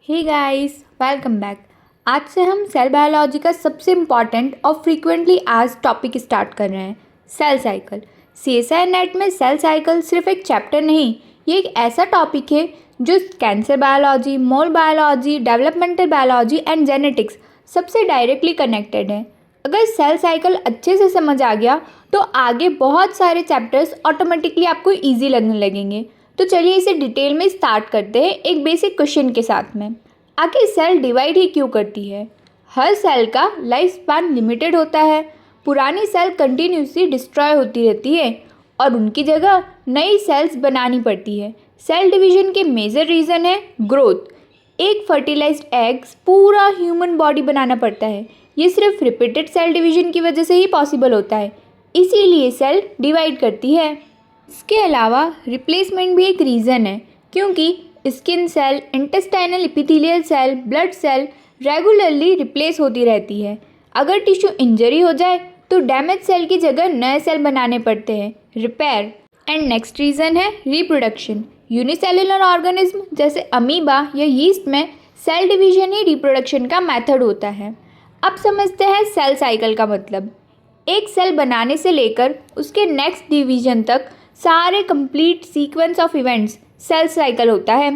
Hey guys, welcome back. आज से हम सेल बायोलॉजी का सबसे इम्पॉर्टेंट और फ्रीक्वेंटली आस्क्ड टॉपिक स्टार्ट कर रहे हैं, सेल साइकिल। सीएसआई नेट में सेल साइकिल सिर्फ एक चैप्टर नहीं, ये एक ऐसा टॉपिक है जो cancer biology, mole biology, developmental biology and genetics सबसे डायरेक्टली कनेक्टेड है। अगर सेल साइकिल अच्छे से समझ आ गया तो आगे बहुत सारे चैप्टर्स ऑटोमेटिकली आपको ईजी लगने लगेंगे। तो चलिए इसे डिटेल में स्टार्ट करते हैं एक बेसिक क्वेश्चन के साथ में। आखिर सेल डिवाइड ही क्यों करती है? हर सेल का लाइफ स्पैन लिमिटेड होता है। पुरानी सेल कंटिन्यूसली डिस्ट्रॉय होती रहती है और उनकी जगह नई सेल्स बनानी पड़ती है। सेल डिवीजन के मेजर रीज़न है ग्रोथ। एक फर्टिलाइज्ड एग्स पूरा ह्यूमन बॉडी बनाना पड़ता है। ये सिर्फ रिपीटेड सेल डिवीजन की वजह से ही पॉसिबल होता है, इसीलिए सेल डिवाइड करती है। इसके अलावा रिप्लेसमेंट भी एक रीज़न है, क्योंकि skin cell, intestinal epithelial cell, blood cell regularly replace होती रहती है। अगर टिश्यू इंजरी हो जाए तो डैमेज सेल की जगह नए सेल बनाने पड़ते हैं, रिपेयर। एंड नेक्स्ट रीज़न है रिप्रोडक्शन। यूनिसेलुलर ऑर्गेनिज्म जैसे अमीबा या यीस्ट में सेल डिवीजन ही रिप्रोडक्शन का मेथड होता है। अब समझते हैं सेल साइकिल का मतलब। एक सेल बनाने से लेकर उसके नेक्स्ट डिवीजन तक सारे complete sequence of events cell cycle होता है।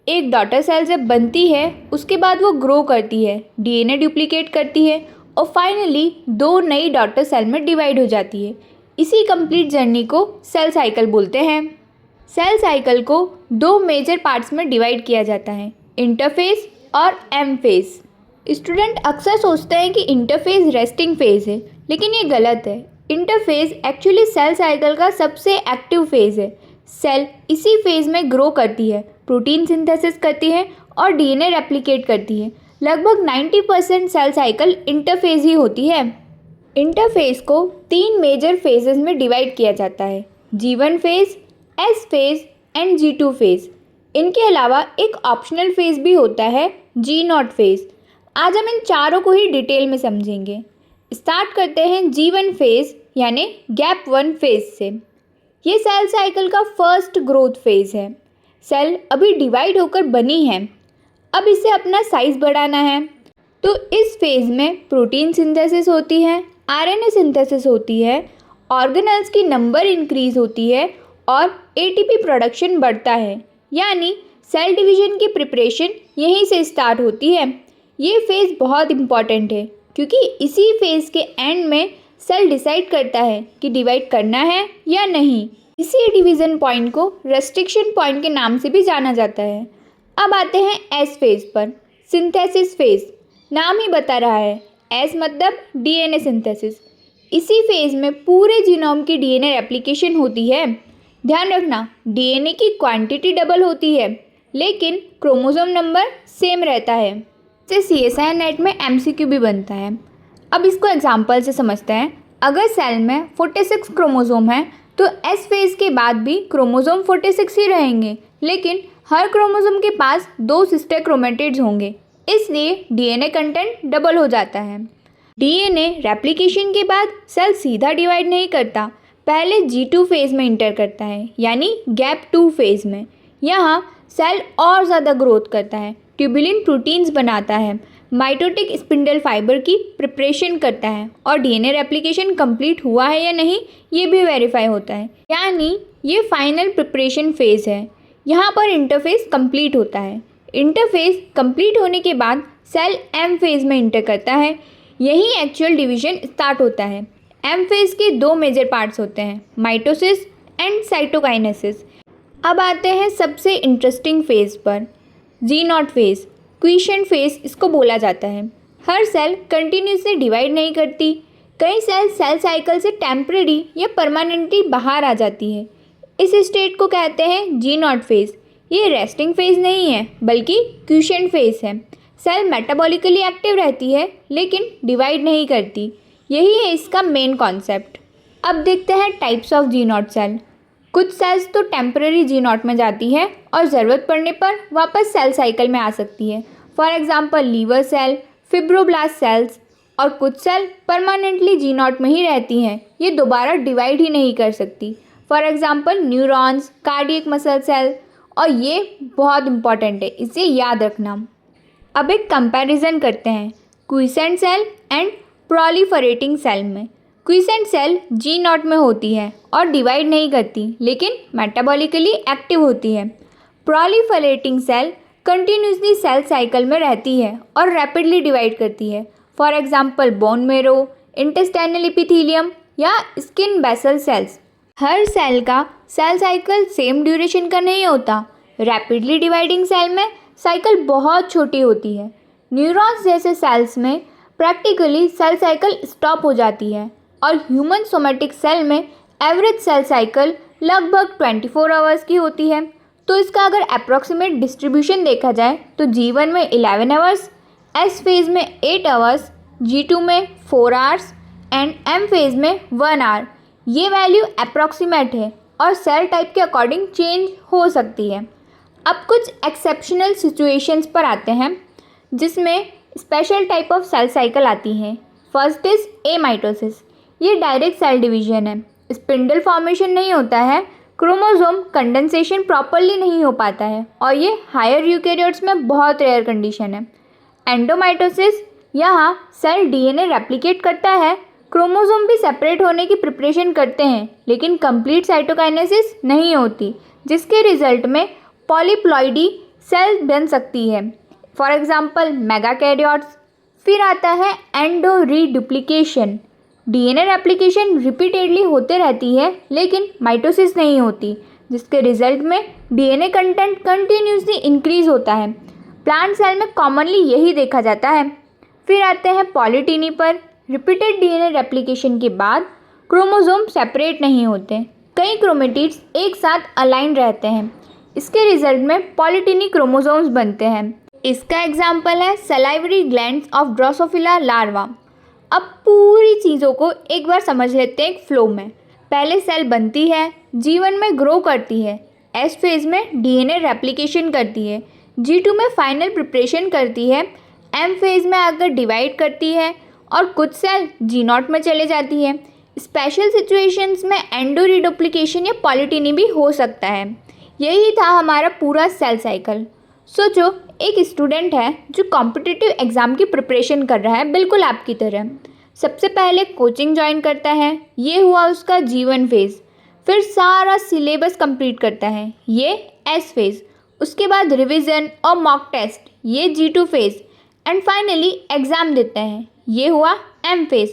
एक डॉटर सेल जब बनती है उसके बाद वो ग्रो करती है, डीएनए डुप्लीकेट करती है और फाइनली दो नई डॉटर सेल में डिवाइड हो जाती है। इसी कंप्लीट जर्नी को सेल साइकिल बोलते हैं। सेल साइकिल को दो मेजर पार्ट्स में डिवाइड किया जाता है, इंटरफेज और एम फेज। स्टूडेंट अक्सर सोचते हैं कि इंटरफेज रेस्टिंग फेज है, लेकिन ये गलत है। इंटरफेज एक्चुअली सेल साइकिल का सबसे एक्टिव फेज है। सेल इसी फेज में ग्रो करती है, प्रोटीन सिंथेसिस करती है और डीएनए रेप्लिकेट करती है। लगभग 90% सेल साइकिल इंटरफेज ही होती है। इंटरफेज को तीन मेजर फेजेस में डिवाइड किया जाता है, G1 phase, S phase and G2 phase. इनके अलावा एक ऑप्शनल फेज भी होता है, G0 फेज। आज हम इन चारों को ही डिटेल में समझेंगे। स्टार्ट करते हैं G1 फेज यानी गैप 1 फेज से। ये सेल साइकिल का फर्स्ट ग्रोथ फेज है। सेल अभी डिवाइड होकर बनी है, अब इसे अपना साइज बढ़ाना है। तो इस फेज में प्रोटीन सिंथेसिस होती है, आरएनए सिंथेसिस होती है, ऑर्गेनेल्स की नंबर इंक्रीज होती है और एटीपी प्रोडक्शन बढ़ता है। यानी सेल डिवीजन की प्रिपरेशन यहीं से स्टार्ट होती है। ये फेज़ बहुत इम्पॉर्टेंट है क्योंकि इसी फेज़ के एंड में सेल डिसाइड करता है कि डिवाइड करना है या नहीं। इसी डिवीज़न पॉइंट को रेस्ट्रिक्शन पॉइंट के नाम से भी जाना जाता है। अब आते हैं एस फेज़ पर, सिंथेसिस फेज़। नाम ही बता रहा है, एस मतलब डीएनए सिंथेसिस। इसी फेज़ में पूरे जीनोम की डीएनए रेप्लिकेशन होती है। ध्यान रखना, डीएनए की क्वांटिटी डबल होती है लेकिन क्रोमोसोम नंबर सेम रहता है। इससे सीएसआई नेट में एमसीक्यू भी बनता है। अब इसको एग्जांपल से समझते हैं। अगर सेल में 46 क्रोमोसोम है तो एस फेज़ के बाद भी क्रोमोसोम 46 ही रहेंगे, लेकिन हर क्रोमोसोम के पास दो सिस्टर क्रोमेटिड्स होंगे, इसलिए डीएनए कंटेंट डबल हो जाता है। डीएनए रेप्लिकेशन के बाद सेल सीधा डिवाइड नहीं करता, पहले G2 फेज़ में इंटर करता है यानी गैप 2 फेज़ में। यहाँ सेल और ज़्यादा ग्रोथ करता है, ट्यूबुलिन प्रोटीन्स बनाता है, माइटोटिक स्पिंडल फाइबर की प्रिपरेशन करता है और डीएनए रेप्लिकेशन कंप्लीट हुआ है या नहीं ये भी वेरीफाई होता है। यानी ये फाइनल प्रिपरेशन फेज़ है। यहाँ पर इंटरफेस कंप्लीट होता है। इंटरफेस कंप्लीट होने के बाद सेल एम फेज़ में इंटर करता है, यही एक्चुअल डिवीजन स्टार्ट होता है। एम फेज़ के दो मेजर पार्ट्स होते हैं, माइटोसिस एंड साइटोकाइनेसिस। अब आते हैं सबसे इंटरेस्टिंग फेज़ पर, G0 फेज़। क्विशेंट फेज़ इसको बोला जाता है। हर सेल कंटिन्यूसली डिवाइड नहीं करती, कई सेल साइकिल से टेम्परेरी या परमानेंटली बाहर आ जाती है। इस स्टेट को कहते हैं G0 फेज़। ये रेस्टिंग फेज़ नहीं है बल्कि क्विशेंट फेज़ है। सेल मेटाबॉलिकली एक्टिव रहती है लेकिन डिवाइड नहीं करती, यही है इसका मेन कॉन्सेप्ट। अब देखते हैं टाइप्स ऑफ G0 सेल। कुछ सेल्स तो टेम्पररी G0 में जाती है और ज़रूरत पड़ने पर वापस सेल साइकिल में आ सकती है। For example liver cell, fibroblast cells. और कुछ सेल परमानेंटली G0 में ही रहती हैं, ये दोबारा डिवाइड ही नहीं कर सकती। For example neurons, cardiac muscle cell. और ये बहुत इंपॉर्टेंट है, इसे याद रखना। अब एक कंपैरिजन करते हैं quiescent cell and proliferating cell में। क्विसेंट सेल G0 में होती है और डिवाइड नहीं करती, लेकिन मेटाबॉलिकली एक्टिव होती है। Proliferating cell continuously cell cycle में रहती है और रैपिडली डिवाइड करती है। For example bone marrow, intestinal epithelium या स्किन बेसल सेल्स। हर सेल का सेल साइकिल सेम ड्यूरेशन का नहीं होता। रैपिडली डिवाइडिंग सेल में साइकिल बहुत छोटी होती है। न्यूरॉन्स जैसे सेल्स में प्रैक्टिकली सेल साइकिल स्टॉप हो जाती है और ह्यूमन सोमेटिक सेल में एवरेज सेल साइकिल लगभग 24 आवर्स की होती है। तो इसका अगर अप्रॉक्सीमेट डिस्ट्रीब्यूशन देखा जाए तो G1 में 11 आवर्स, S फेज़ में 8 आवर्स, G2 में 4 आवर्स एंड M फेज़ में 1 आवर। ये वैल्यू अप्रॉक्सीमेट है और सेल टाइप के अकॉर्डिंग चेंज हो सकती है। अब कुछ एक्सेप्शनल सिचुएशंस पर आते हैं जिसमें special type of cell cycle आती है। First is amitosis. ये डायरेक्ट सेल डिवीजन है। स्पिंडल फॉर्मेशन नहीं होता है, क्रोमोसोम कंडेंसेशन प्रॉपरली नहीं हो पाता है और ये हायर यूकेरियोट्स में बहुत रेयर कंडीशन है। एंडोमाइटोसिस, यहाँ सेल डीएनए रेप्लिकेट करता है, क्रोमोसोम भी सेपरेट होने की प्रिपरेशन करते हैं, लेकिन कंप्लीट साइटोकाइनेसिस नहीं होती, जिसके रिजल्ट में पॉलीप्लॉइडी सेल बन सकती है। For example megakaryocytes. फिर आता है endoreduplication. DNA replication repeatedly होते रहती है, लेकिन माइटोसिस नहीं होती, जिसके रिजल्ट में डीएनए कंटेंट कंटिन्यूसली इंक्रीज होता है। प्लांट सेल में कॉमनली यही देखा जाता है। फिर आते हैं पॉलीटिनी पर। रिपीटेड डीएनए रेप्लिकेशन के बाद क्रोमोसोम सेपरेट नहीं होते, कई क्रोमेटिड्स एक साथ अलाइन रहते हैं। इसके रिजल्ट में पॉलीटिनी क्रोमोसोम्स बनते हैं। इसका एग्जाम्पल है salivary glands of Drosophila larva. अब पूरी चीज़ों को एक बार समझ लेते हैं एक फ्लो में। पहले सेल बनती है, G1 में ग्रो करती है, S फेज़ में डीएनए रेप्लिकेशन करती है, G2 में फाइनल प्रिपरेशन करती है, M फेज़ में आकर डिवाइड करती है और कुछ सेल G0 में चले जाती है। स्पेशल सिचुएशंस में एंडो रीडुप्लिकेशन या पॉलीटिनी भी हो सकता है। यही था हमारा पूरा सेल साइकिल। सोचो एक स्टूडेंट है जो कॉम्पिटिटिव एग्ज़ाम की प्रिपरेशन कर रहा है, बिल्कुल आपकी तरह। सबसे पहले कोचिंग ज्वाइन करता है, ये हुआ उसका G1 फेज़। फिर सारा सिलेबस कंप्लीट करता है, ये S फेज़। उसके बाद रिवीजन और मॉक टेस्ट, ये G2 phase. And finally exam देते हैं, ये हुआ M फेज़।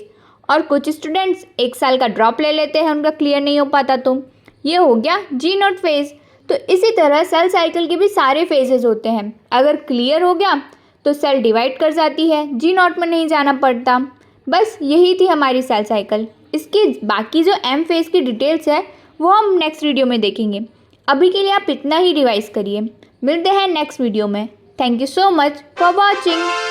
और कुछ स्टूडेंट्स 1 साल का ड्रॉप ले लेते हैं, उनका क्लियर नहीं हो पाता, तो ये हो गया G0 फेज़। तो इसी तरह सेल साइकिल के भी सारे फेजेस होते हैं। अगर क्लियर हो गया तो सेल डिवाइड कर जाती है, G0 में नहीं जाना पड़ता। बस यही थी हमारी सेल साइकिल। इसके बाकी जो M फेज़ की डिटेल्स है वो हम नेक्स्ट वीडियो में देखेंगे। अभी के लिए आप इतना ही रिवाइज करिए। मिलते हैं नेक्स्ट वीडियो में। Thank you so much for watching.